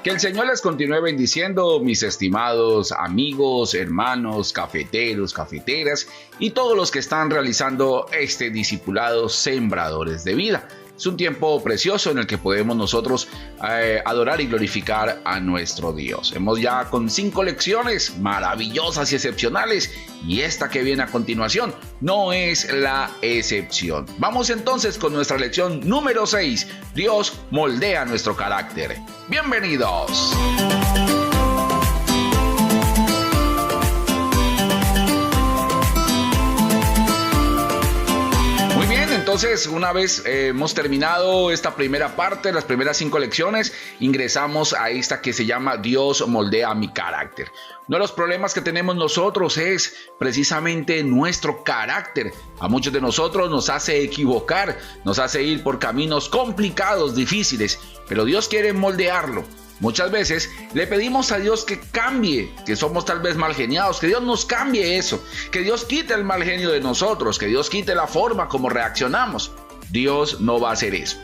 Que el Señor les continúe bendiciendo, mis estimados amigos, hermanos, cafeteros, cafeteras y todos los que están realizando este discipulado Sembradores de Vida. Es un tiempo precioso en el que podemos nosotros adorar y glorificar a nuestro Dios. Hemos ya con 5 lecciones maravillosas y excepcionales, y esta que viene a continuación no es la excepción. Vamos entonces con nuestra lección número 6. Dios moldea nuestro carácter. ¡Bienvenidos! Entonces, una vez hemos terminado esta primera parte, las primeras 5 lecciones, ingresamos a esta que se llama Dios moldea mi carácter. Uno de los problemas que tenemos nosotros es precisamente nuestro carácter. A muchos de nosotros nos hace equivocar, nos hace ir por caminos complicados, difíciles, pero Dios quiere moldearlo. Muchas veces le pedimos a Dios que cambie, que somos tal vez mal geniados, que Dios nos cambie eso, que Dios quite el mal genio de nosotros, que Dios quite la forma como reaccionamos. Dios no va a hacer eso.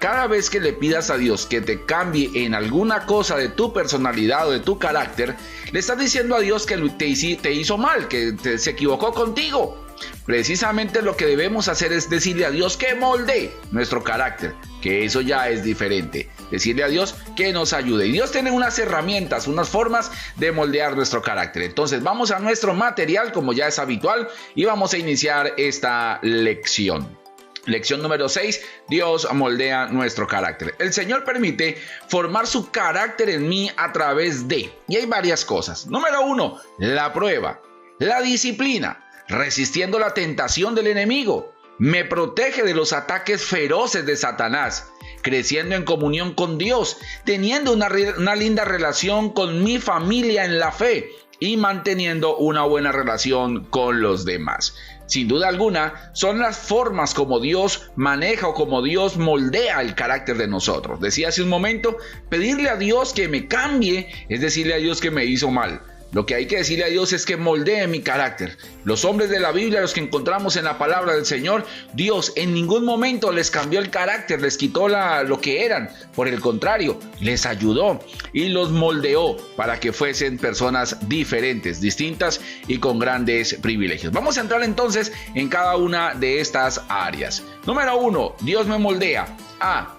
Cada vez que le pidas a Dios que te cambie en alguna cosa de tu personalidad o de tu carácter, le estás diciendo a Dios que te hizo mal, que se equivocó contigo. Precisamente lo que debemos hacer es decirle a Dios que moldee nuestro carácter, que eso ya es diferente. Decirle a Dios que nos ayude. Y Dios tiene unas herramientas, unas formas de moldear nuestro carácter. Entonces vamos a nuestro material, como ya es habitual, y vamos a iniciar esta lección. Lección número 6, Dios moldea nuestro carácter. El Señor permite formar su carácter en mí a través de, y hay varias cosas. Número 1, la prueba, la disciplina, resistiendo la tentación del enemigo. Me protege de los ataques feroces de Satanás, creciendo en comunión con Dios, teniendo una linda relación con mi familia en la fe y manteniendo una buena relación con los demás. Sin duda alguna, son las formas como Dios maneja o como Dios moldea el carácter de nosotros. Decía hace un momento, pedirle a Dios que me cambie es decirle a Dios que me hizo mal. Lo que hay que decirle a Dios es que moldee mi carácter. Los hombres de la Biblia, los que encontramos en la palabra del Señor, Dios en ningún momento les cambió el carácter, les quitó lo que eran. Por el contrario, les ayudó y los moldeó para que fuesen personas diferentes, distintas y con grandes privilegios. Vamos a entrar entonces en cada una de estas áreas. Número 1, Dios me moldea.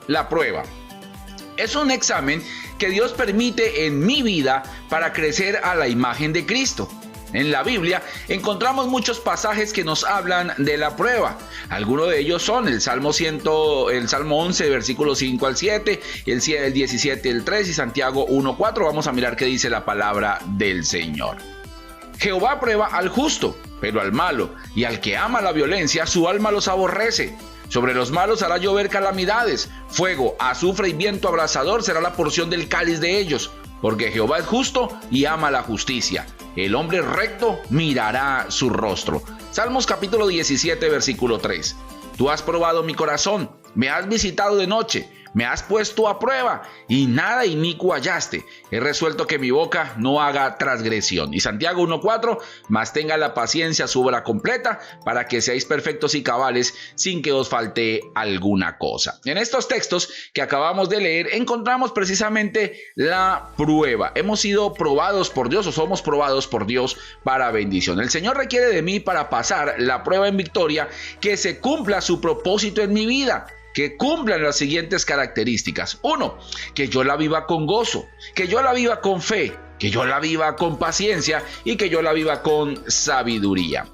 La prueba. Es un examen que Dios permite en mi vida para crecer a la imagen de Cristo. En la Biblia encontramos muchos pasajes que nos hablan de la prueba. Algunos de ellos son el Salmo 11, versículos 5 al 7, el 17, el 3 y Santiago 1:4. Vamos a mirar qué dice la palabra del Señor. Jehová prueba al justo, pero al malo y al que ama la violencia, su alma los aborrece. Sobre los malos hará llover calamidades, fuego, azufre y viento abrasador será la porción del cáliz de ellos, porque Jehová es justo y ama la justicia. El hombre recto mirará su rostro. Salmos capítulo 17, versículo 3. Tú has probado mi corazón, me has visitado de noche, me has puesto a prueba y nada inicuo hallaste. He resuelto que mi boca no haga transgresión. Y Santiago 1:4, mas tenga la paciencia su obra completa para que seáis perfectos y cabales sin que os falte alguna cosa. En estos textos que acabamos de leer encontramos precisamente la prueba. Hemos sido probados por Dios o somos probados por Dios para bendición. El Señor requiere de mí para pasar la prueba en victoria que se cumpla su propósito en mi vida, que cumplan las siguientes características. 1, que yo la viva con gozo, que yo la viva con fe, que yo la viva con paciencia y que yo la viva con sabiduría.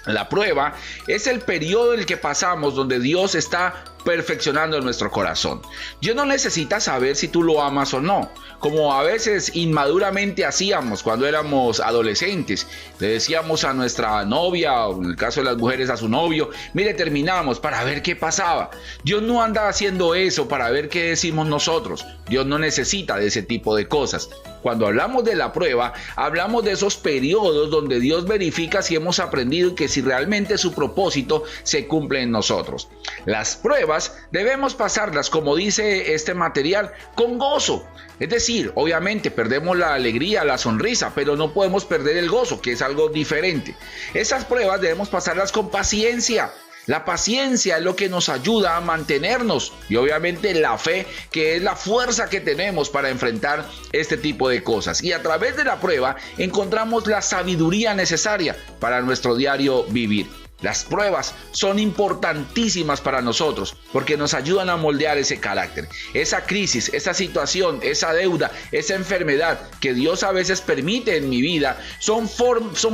La prueba es el periodo en el que pasamos donde Dios está perfeccionando nuestro corazón. Dios no necesita saber si tú lo amas o no, como a veces inmaduramente hacíamos cuando éramos adolescentes. Le decíamos a nuestra novia, o en el caso de las mujeres a su novio, mire, terminamos para ver qué pasaba. Dios no anda haciendo eso para ver qué decimos nosotros. Dios no necesita de ese tipo de cosas. Cuando hablamos de la prueba, hablamos de esos periodos donde Dios verifica si hemos aprendido y que si realmente su propósito se cumple en nosotros. Las pruebas debemos pasarlas, como dice este material, con gozo. Es decir, obviamente perdemos la alegría, la sonrisa, pero no podemos perder el gozo, que es algo diferente. Esas pruebas debemos pasarlas con paciencia. La paciencia es lo que nos ayuda a mantenernos y obviamente la fe, que es la fuerza que tenemos para enfrentar este tipo de cosas. Y a través de la prueba encontramos la sabiduría necesaria para nuestro diario vivir. Las pruebas son importantísimas para nosotros porque nos ayudan a moldear ese carácter. Esa crisis, esa situación, esa deuda, esa enfermedad que Dios a veces permite en mi vida son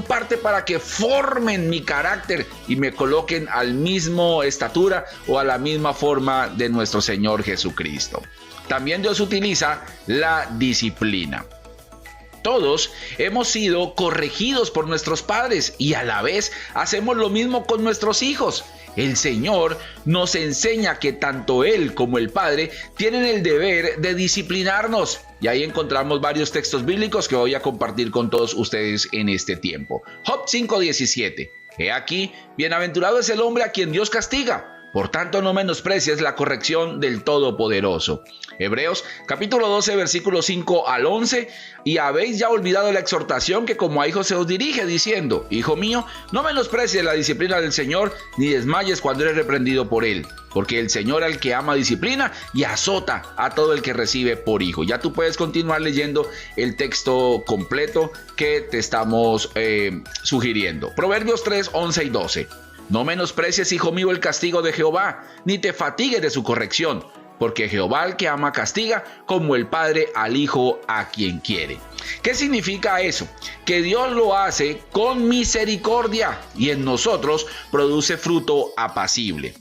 parte para que formen mi carácter y me coloquen al mismo estatura o a la misma forma de nuestro Señor Jesucristo. También Dios utiliza la disciplina. Todos hemos sido corregidos por nuestros padres y a la vez hacemos lo mismo con nuestros hijos. El Señor nos enseña que tanto Él como el Padre tienen el deber de disciplinarnos. Y ahí encontramos varios textos bíblicos que voy a compartir con todos ustedes en este tiempo. Job 5:17. He aquí, bienaventurado es el hombre a quien Dios castiga. Por tanto, no menosprecies la corrección del Todopoderoso. Hebreos capítulo 12, versículos 5 al 11. Y habéis ya olvidado la exhortación que como a hijos se os dirige, diciendo: Hijo mío, no menosprecies la disciplina del Señor, ni desmayes cuando eres reprendido por Él. Porque el Señor al que ama disciplina y azota a todo el que recibe por hijo. Ya tú puedes continuar leyendo el texto completo que te estamos sugiriendo. Proverbios 3, 11 y 12. No menosprecies, hijo mío, el castigo de Jehová, ni te fatigues de su corrección, porque Jehová al que ama castiga, como el padre al hijo a quien quiere. ¿Qué significa eso? Que Dios lo hace con misericordia y en nosotros produce fruto apacible.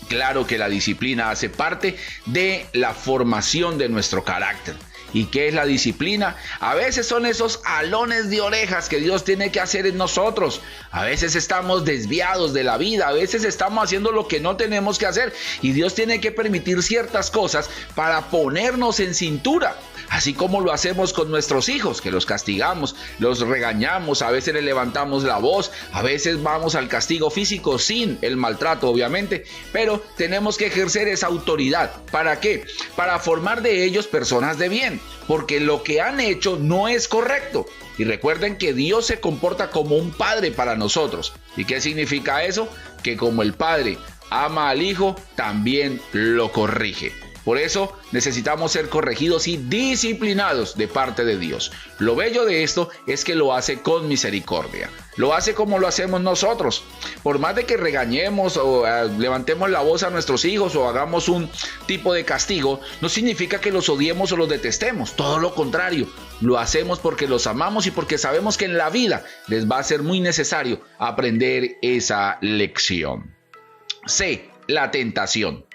Claro que la disciplina hace parte de la formación de nuestro carácter. ¿Y qué es la disciplina? A veces son esos jalones de orejas que Dios tiene que hacer en nosotros. A veces estamos desviados de la vida, a veces estamos haciendo lo que no tenemos que hacer y Dios tiene que permitir ciertas cosas para ponernos en cintura. Así como lo hacemos con nuestros hijos, que los castigamos, los regañamos, a veces le levantamos la voz, a veces vamos al castigo físico sin el maltrato, obviamente, pero tenemos que ejercer esa autoridad. ¿Para qué? Para formar de ellos personas de bien, porque lo que han hecho no es correcto. Y recuerden que Dios se comporta como un padre para nosotros. ¿Y qué significa eso? Que como el padre ama al hijo, también lo corrige. Por eso necesitamos ser corregidos y disciplinados de parte de Dios. Lo bello de esto es que lo hace con misericordia. Lo hace como lo hacemos nosotros. Por más de que regañemos o levantemos la voz a nuestros hijos o hagamos un tipo de castigo, no significa que los odiemos o los detestemos. Todo lo contrario, lo hacemos porque los amamos y porque sabemos que en la vida les va a ser muy necesario aprender esa lección. C. La tentación.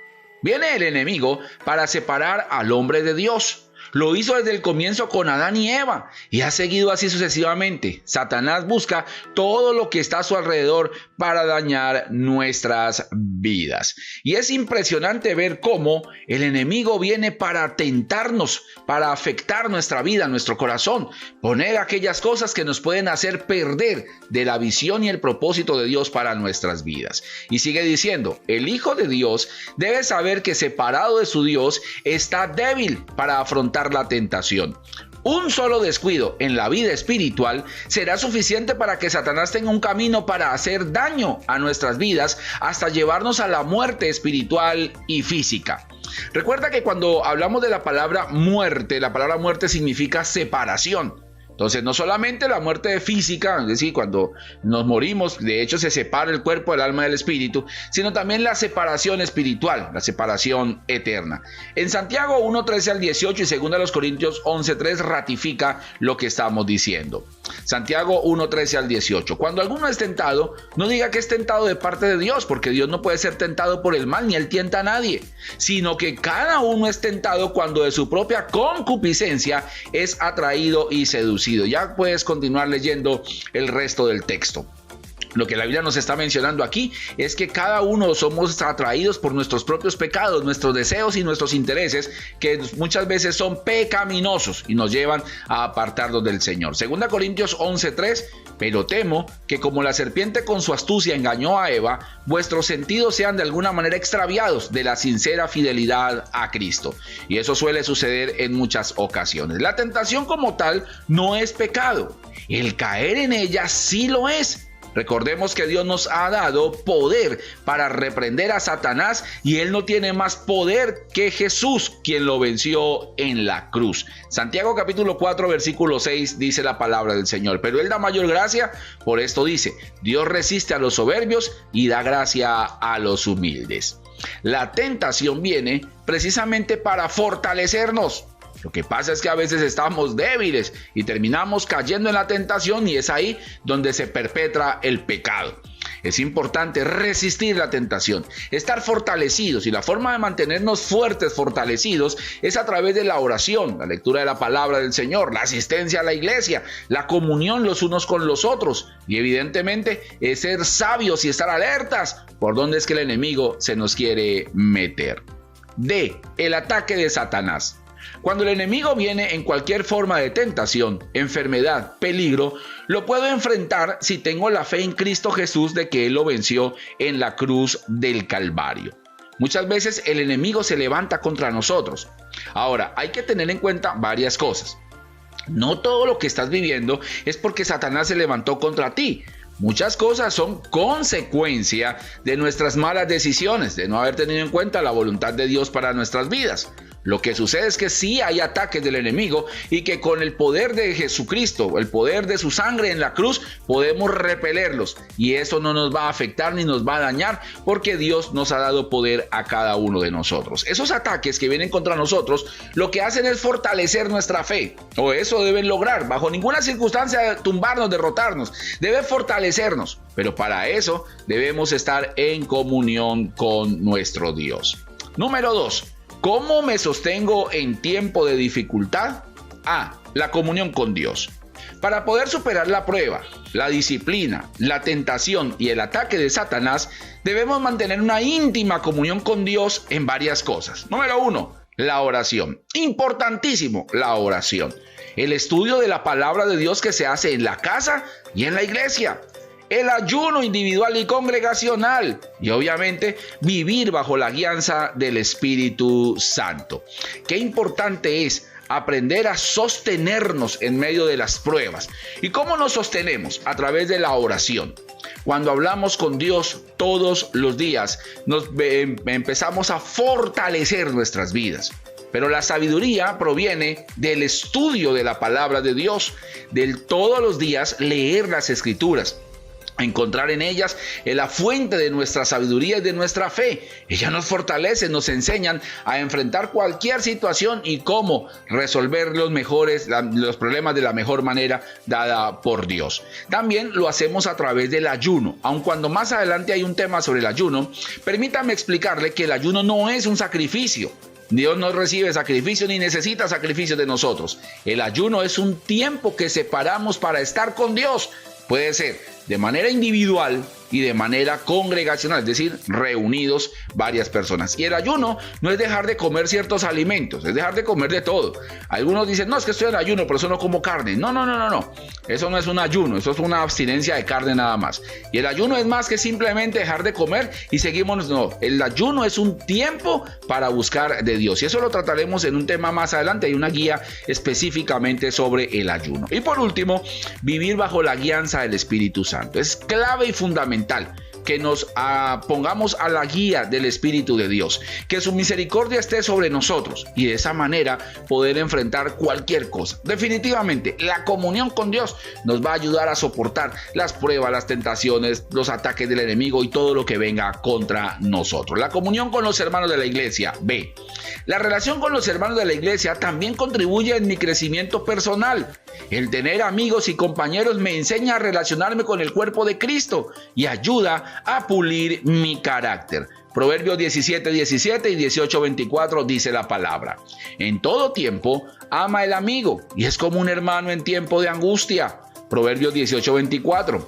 Viene el enemigo para separar al hombre de Dios. Lo hizo desde el comienzo con Adán y Eva y ha seguido así sucesivamente. Satanás busca todo lo que está a su alrededor para dañar nuestras vidas. Y es impresionante ver cómo el enemigo viene para tentarnos, para afectar nuestra vida, nuestro corazón, poner aquellas cosas que nos pueden hacer perder de la visión y el propósito de Dios para nuestras vidas. Y sigue diciendo, el Hijo de Dios debe saber que separado de su Dios está débil para afrontar la tentación. Un solo descuido en la vida espiritual será suficiente para que Satanás tenga un camino para hacer daño a nuestras vidas hasta llevarnos a la muerte espiritual y física. Recuerda que cuando hablamos de la palabra muerte significa separación. Entonces, no solamente la muerte física, es decir, cuando nos morimos, de hecho se separa el cuerpo del alma del espíritu, sino también la separación espiritual, la separación eterna. En Santiago 1:13 al 18 y 2 Corintios 11:3 ratifica lo que estamos diciendo. Santiago 1:13 al 18. Cuando alguno es tentado, no diga que es tentado de parte de Dios, porque Dios no puede ser tentado por el mal, ni Él tienta a nadie, sino que cada uno es tentado cuando de su propia concupiscencia es atraído y seducido. Ya puedes continuar leyendo el resto del texto. Lo que la Biblia nos está mencionando aquí es que cada uno somos atraídos por nuestros propios pecados, nuestros deseos y nuestros intereses, que muchas veces son pecaminosos y nos llevan a apartarnos del Señor. 2 Corintios 11:3, pero temo que como la serpiente con su astucia engañó a Eva, vuestros sentidos sean de alguna manera extraviados de la sincera fidelidad a Cristo. Y eso suele suceder en muchas ocasiones. La tentación como tal no es pecado. El caer en ella sí lo es. Recordemos que Dios nos ha dado poder para reprender a Satanás y él no tiene más poder que Jesús, quien lo venció en la cruz. Santiago capítulo 4 versículo 6 dice la palabra del Señor, pero él da mayor gracia, por esto dice, Dios resiste a los soberbios y da gracia a los humildes. La tentación viene precisamente para fortalecernos. Lo que pasa es que a veces estamos débiles y terminamos cayendo en la tentación y es ahí donde se perpetra el pecado. Es importante resistir la tentación, estar fortalecidos y la forma de mantenernos fuertes, fortalecidos, es a través de la oración, la lectura de la palabra del Señor, la asistencia a la iglesia, la comunión los unos con los otros y evidentemente es ser sabios y estar alertas por dónde es que el enemigo se nos quiere meter. D. El ataque de Satanás. Cuando el enemigo viene en cualquier forma de tentación, enfermedad, peligro, lo puedo enfrentar si tengo la fe en Cristo Jesús de que Él lo venció en la cruz del Calvario. Muchas veces el enemigo se levanta contra nosotros. Ahora, hay que tener en cuenta varias cosas. No todo lo que estás viviendo es porque Satanás se levantó contra ti. Muchas cosas son consecuencia de nuestras malas decisiones, de no haber tenido en cuenta la voluntad de Dios para nuestras vidas. Lo que sucede es que sí hay ataques del enemigo y que con el poder de Jesucristo, el poder de su sangre en la cruz, podemos repelerlos. Y eso no nos va a afectar ni nos va a dañar porque Dios nos ha dado poder a cada uno de nosotros. Esos ataques que vienen contra nosotros, lo que hacen es fortalecer nuestra fe. O eso deben lograr. Bajo ninguna circunstancia tumbarnos, derrotarnos. Debe fortalecernos. Pero para eso debemos estar en comunión con nuestro Dios. Número 2. ¿Cómo me sostengo en tiempo de dificultad? A. La comunión con Dios. Para poder superar la prueba, la disciplina, la tentación y el ataque de Satanás, debemos mantener una íntima comunión con Dios en varias cosas. Número 1. La oración. Importantísimo, la oración. El estudio de la palabra de Dios que se hace en la casa y en la iglesia. El ayuno individual y congregacional y obviamente vivir bajo la guianza del Espíritu Santo. Qué importante es aprender a sostenernos en medio de las pruebas. ¿Y cómo nos sostenemos? A través de la oración. Cuando hablamos con Dios todos los días, empezamos a fortalecer nuestras vidas. Pero la sabiduría proviene del estudio de la palabra de Dios, del todos los días leer las Escrituras. Encontrar en ellas la fuente de nuestra sabiduría y de nuestra fe. Ellas nos fortalecen, nos enseñan a enfrentar cualquier situación y cómo resolver los problemas de la mejor manera dada por Dios. También lo hacemos a través del ayuno. Aun cuando más adelante hay un tema sobre el ayuno, permítame explicarle que el ayuno no es un sacrificio. Dios no recibe sacrificio ni necesita sacrificio de nosotros. El ayuno es un tiempo que separamos para estar con Dios. Puede ser de manera individual y de manera congregacional, es decir, reunidos varias personas. Y el ayuno no es dejar de comer ciertos alimentos, es dejar de comer de todo. Algunos dicen, no, es que estoy en ayuno, pero eso no como carne. No. Eso no es un ayuno, eso es una abstinencia de carne nada más. Y el ayuno es más que simplemente dejar de comer y seguimos. No, el ayuno es un tiempo para buscar de Dios. Y eso lo trataremos en un tema más adelante. Hay una guía específicamente sobre el ayuno. Y por último, vivir bajo la guianza del Espíritu Santo. Es clave y fundamental que nos pongamos a la guía del Espíritu de Dios, que su misericordia esté sobre nosotros y de esa manera poder enfrentar cualquier cosa. Definitivamente, la comunión con Dios nos va a ayudar a soportar las pruebas, las tentaciones, los ataques del enemigo y todo lo que venga contra nosotros. La comunión con los hermanos de la iglesia. B. La relación con los hermanos de la iglesia también contribuye en mi crecimiento personal. El tener amigos y compañeros me enseña a relacionarme con el cuerpo de Cristo y ayuda a pulir mi carácter. Proverbios 17:17 y 18:24 dice la palabra. En todo tiempo ama el amigo y es como un hermano en tiempo de angustia. Proverbios 18:24.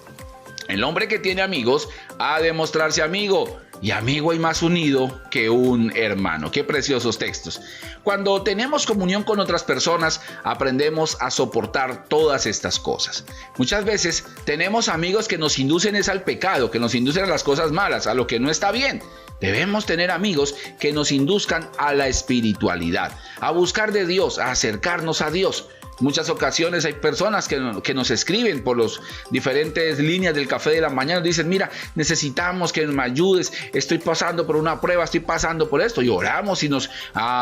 El hombre que tiene amigos ha de mostrarse amigo. Y amigo hay más unido que un hermano. Qué preciosos textos. Cuando tenemos comunión con otras personas, aprendemos a soportar todas estas cosas. Muchas veces tenemos amigos que nos inducen al pecado, que nos inducen a las cosas malas, a lo que no está bien. Debemos tener amigos que nos induzcan a la espiritualidad, a buscar de Dios, a acercarnos a Dios. Muchas ocasiones hay personas que nos escriben por las diferentes líneas del Café de la Mañana. Nos dicen, mira, necesitamos que me ayudes. Estoy pasando por una prueba, estoy pasando por esto. Y oramos y nos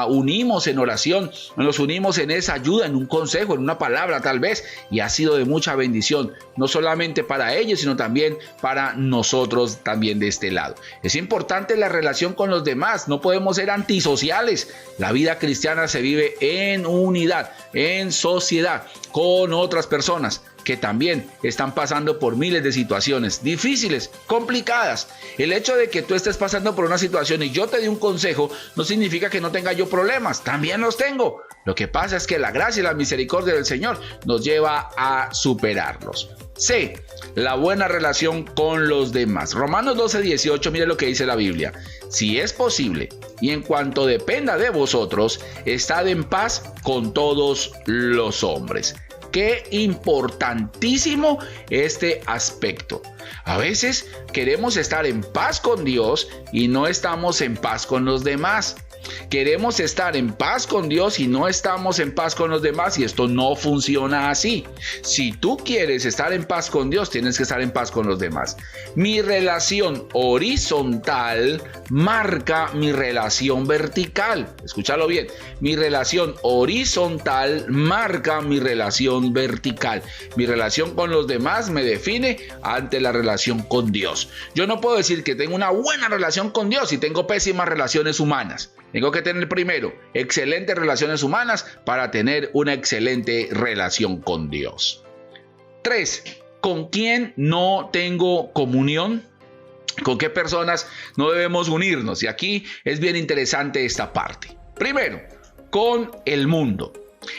unimos en oración. Nos unimos en esa ayuda, en un consejo, en una palabra tal vez. Y ha sido de mucha bendición. No solamente para ellos, sino también para nosotros también de este lado. Es importante la relación con los demás. No podemos ser antisociales. La vida cristiana se vive en unidad, en sociedad, con otras personas que también están pasando por miles de situaciones difíciles, complicadas. El hecho de que tú estés pasando por una situación y yo te dé un consejo no significa que no tenga yo problemas, también los tengo. Lo que pasa es que la gracia y la misericordia del Señor nos lleva a superarlos. C. La buena relación con los demás. Romanos 12:18, mire lo que dice la Biblia. Si es posible y en cuanto dependa de vosotros, estad en paz con todos los hombres. Qué importantísimo este aspecto. A veces queremos estar en paz con Dios y no estamos en paz con los demás. Queremos estar en paz con Dios y no estamos en paz con los demás, y esto no funciona así. Si tú quieres estar en paz con Dios, tienes que estar en paz con los demás. Mi relación horizontal marca mi relación vertical. Escúchalo bien. Mi relación horizontal marca mi relación vertical. Mi relación con los demás me define ante la relación con Dios. Yo no puedo decir que tengo una buena relación con Dios si tengo pésimas relaciones humanas. Tengo que tener primero excelentes relaciones humanas para tener una excelente relación con Dios. 3. ¿Con quién no tengo comunión? ¿Con qué personas no debemos unirnos? Y aquí es bien interesante esta parte. Primero, con el mundo.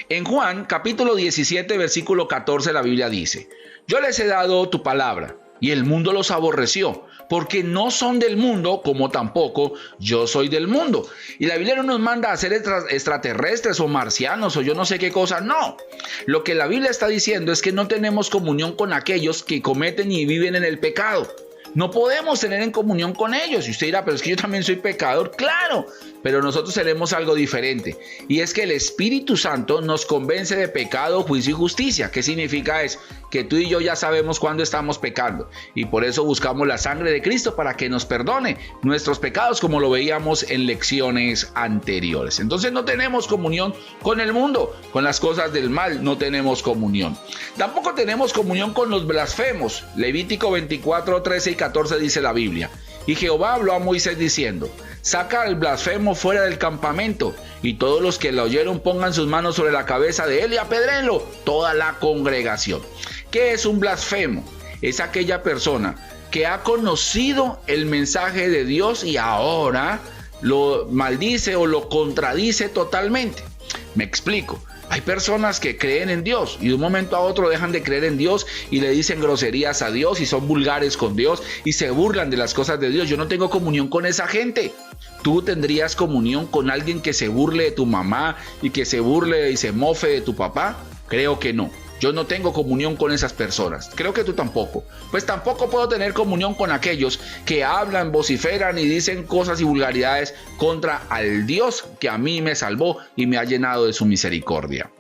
En Juan capítulo 17 versículo 14 la Biblia dice: yo les he dado tu palabra y el mundo los aborreció, porque no son del mundo, como tampoco yo soy del mundo. Y la Biblia no nos manda a ser extraterrestres o marcianos o yo no sé qué cosa, no. Lo que la Biblia está diciendo es que no tenemos comunión con aquellos que cometen y viven en el pecado. No podemos tener en comunión con ellos. Y usted dirá, pero es que yo también soy pecador. Claro, pero nosotros tenemos algo diferente. Y es que el Espíritu Santo nos convence de pecado, juicio y justicia. ¿Qué significa eso? Que tú y yo ya sabemos cuándo estamos pecando. Y por eso buscamos la sangre de Cristo para que nos perdone nuestros pecados, como lo veíamos en lecciones anteriores. Entonces no tenemos comunión con el mundo. Con las cosas del mal no tenemos comunión. Tampoco tenemos comunión con los blasfemos. Levítico 24, 13 y 14 dice la Biblia: y Jehová habló a Moisés diciendo: saca al blasfemo fuera del campamento, y todos los que lo oyeron pongan sus manos sobre la cabeza de él y apedréenlo, toda la congregación. ¿Qué es un blasfemo? Es aquella persona que ha conocido el mensaje de Dios y ahora lo maldice o lo contradice totalmente. Me explico. Hay personas que creen en Dios y de un momento a otro dejan de creer en Dios y le dicen groserías a Dios y son vulgares con Dios y se burlan de las cosas de Dios. Yo no tengo comunión con esa gente. ¿Tú tendrías comunión con alguien que se burle de tu mamá y que se burle y se mofe de tu papá? Creo que no. Yo no tengo comunión con esas personas. Creo que tú tampoco. Pues tampoco puedo tener comunión con aquellos que hablan, vociferan y dicen cosas y vulgaridades contra al Dios que a mí me salvó y me ha llenado de su misericordia.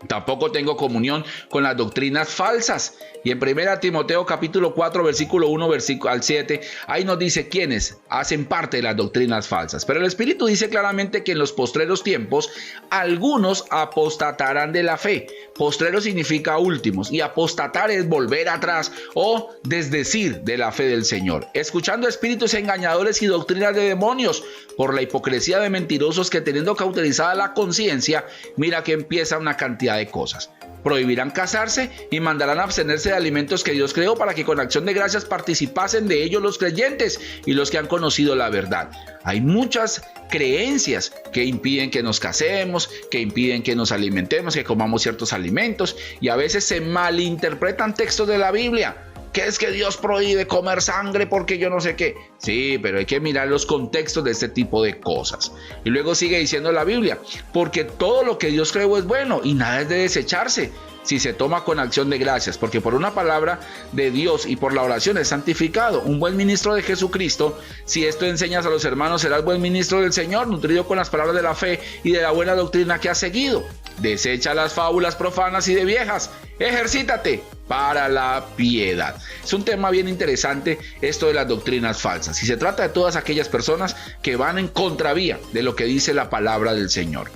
Tampoco tengo comunión con las doctrinas falsas. Y en 1 Timoteo capítulo 4 versículo 1 al 7, ahí nos dice quiénes hacen parte de las doctrinas falsas. Pero el Espíritu dice claramente que en los postreros tiempos algunos apostatarán de la fe. Postrero significa últimos y apostatar es volver atrás o desdecir de la fe del Señor, escuchando espíritus engañadores y doctrinas de demonios, por la hipocresía de mentirosos que, teniendo cauterizada la conciencia, mira que empieza una cantidad de cosas. Prohibirán casarse y mandarán a abstenerse de alimentos que Dios creó, para que con acción de gracias participasen de ellos los creyentes y los que han conocido la verdad. Hay muchas creencias que impiden que nos casemos, que impiden que nos alimentemos, que comamos ciertos alimentos, y a veces se malinterpretan textos de la Biblia. ¿Qué es que Dios prohíbe comer sangre porque yo no sé qué? Sí, pero hay que mirar los contextos de este tipo de cosas. Y luego sigue diciendo la Biblia: porque todo lo que Dios creó es bueno y nada es de desecharse si se toma con acción de gracias, porque por una palabra de Dios y por la oración es santificado. Un buen ministro de Jesucristo, si esto enseñas a los hermanos, serás buen ministro del Señor, nutrido con las palabras de la fe y de la buena doctrina que has seguido. desecha las fábulas profanas y de viejas, ejercítate para la piedad. Es un tema bien interesante esto de las doctrinas falsas, y se trata de todas aquellas personas que van en contravía de lo que dice la palabra del Señor.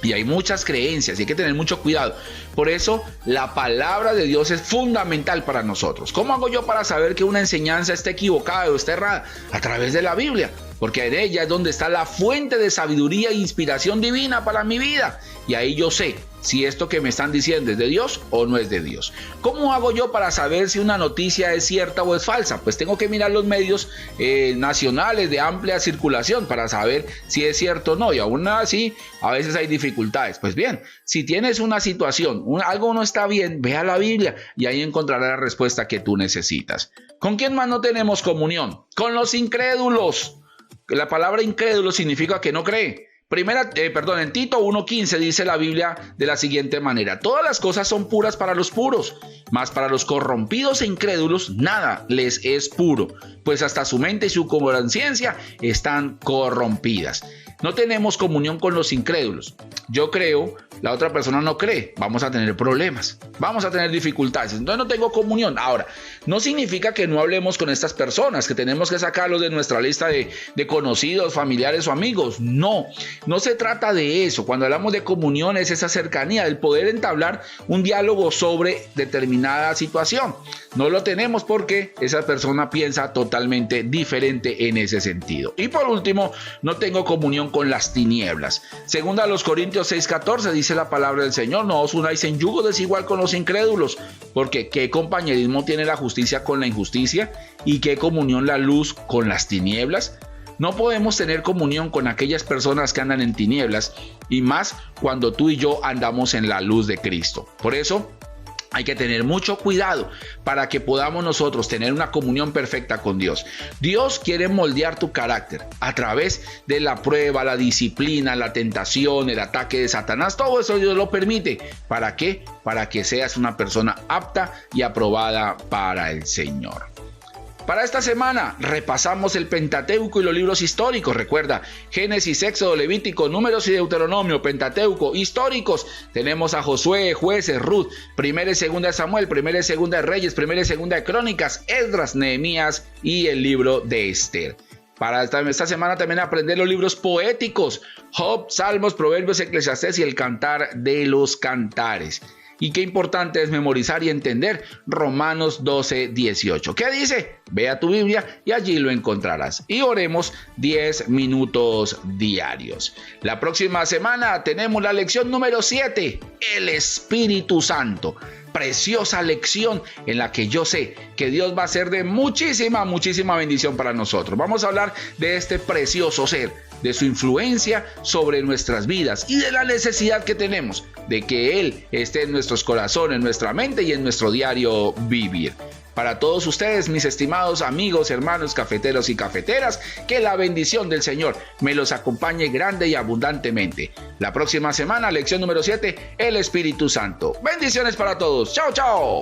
Y hay muchas creencias y hay que tener mucho cuidado. Por eso la palabra de Dios es fundamental para nosotros. ¿Cómo hago yo para saber que una enseñanza está equivocada o está errada? A través de la Biblia, porque en ella es donde está la fuente de sabiduría e inspiración divina para mi vida. Y ahí yo sé si esto que me están diciendo es de Dios o no es de Dios. ¿Cómo hago yo para saber si una noticia es cierta o es falsa? Pues tengo que mirar los medios nacionales de amplia circulación para saber si es cierto o no. Y aún así, a veces hay dificultades. Pues bien, si tienes una situación, algo no está bien, ve a la Biblia y ahí encontrarás la respuesta que tú necesitas. ¿Con quién más no tenemos comunión? Con los incrédulos. La palabra incrédulo significa que no cree. En Tito 1:15 dice la Biblia de la siguiente manera: todas las cosas son puras para los puros, mas para los corrompidos e incrédulos nada les es puro, pues hasta su mente y su conciencia están corrompidas. No tenemos comunión con los incrédulos. Yo creo, la otra persona no cree, vamos a tener problemas, vamos a tener dificultades, entonces no tengo comunión. Ahora, no significa que no hablemos con estas personas, que tenemos que sacarlos de nuestra lista de conocidos, familiares o amigos. No se trata de eso. Cuando hablamos de comunión es esa cercanía, el poder entablar un diálogo sobre determinada situación. No lo tenemos porque esa persona piensa totalmente diferente en ese sentido. Y por último, no tengo comunión con las tinieblas. Según a los Corintios 6:14 dice la palabra del Señor: no os unáis en yugo desigual con los incrédulos, porque ¿qué compañerismo tiene la justicia con la injusticia? ¿Y qué comunión la luz con las tinieblas? No podemos tener comunión con aquellas personas que andan en tinieblas, y más cuando tú y yo andamos en la luz de Cristo. Por eso hay que tener mucho cuidado para que podamos nosotros tener una comunión perfecta con Dios. Dios quiere moldear tu carácter a través de la prueba, la disciplina, la tentación, el ataque de Satanás. Todo eso Dios lo permite. ¿Para qué? Para que seas una persona apta y aprobada para el Señor. Para esta semana repasamos el Pentateuco y los libros históricos. Recuerda, Génesis, Éxodo, Levítico, Números y Deuteronomio, Pentateuco, históricos. Tenemos a Josué, Jueces, Ruth, 1 y 2 de Samuel, 1 y 2 de Reyes, 1 y 2 de Crónicas, Esdras, Nehemías y el libro de Esther. Para esta semana también aprender los libros poéticos: Job, Salmos, Proverbios, Eclesiastés y el Cantar de los Cantares. Y qué importante es memorizar y entender Romanos 12:18. ¿Qué dice? Ve a tu Biblia y allí lo encontrarás. Y oremos 10 minutos diarios. La próxima semana tenemos la lección número 7, el Espíritu Santo. Preciosa lección en la que yo sé que Dios va a ser de muchísima bendición para nosotros. Vamos a hablar de este precioso ser, de su influencia sobre nuestras vidas y de la necesidad que tenemos de que Él esté en nuestros corazones, en nuestra mente y en nuestro diario vivir. Para todos ustedes, mis estimados amigos, hermanos, cafeteros y cafeteras, que la bendición del Señor me los acompañe grande y abundantemente. La próxima semana, lección número 7, el Espíritu Santo. Bendiciones para todos. ¡Chao, chao!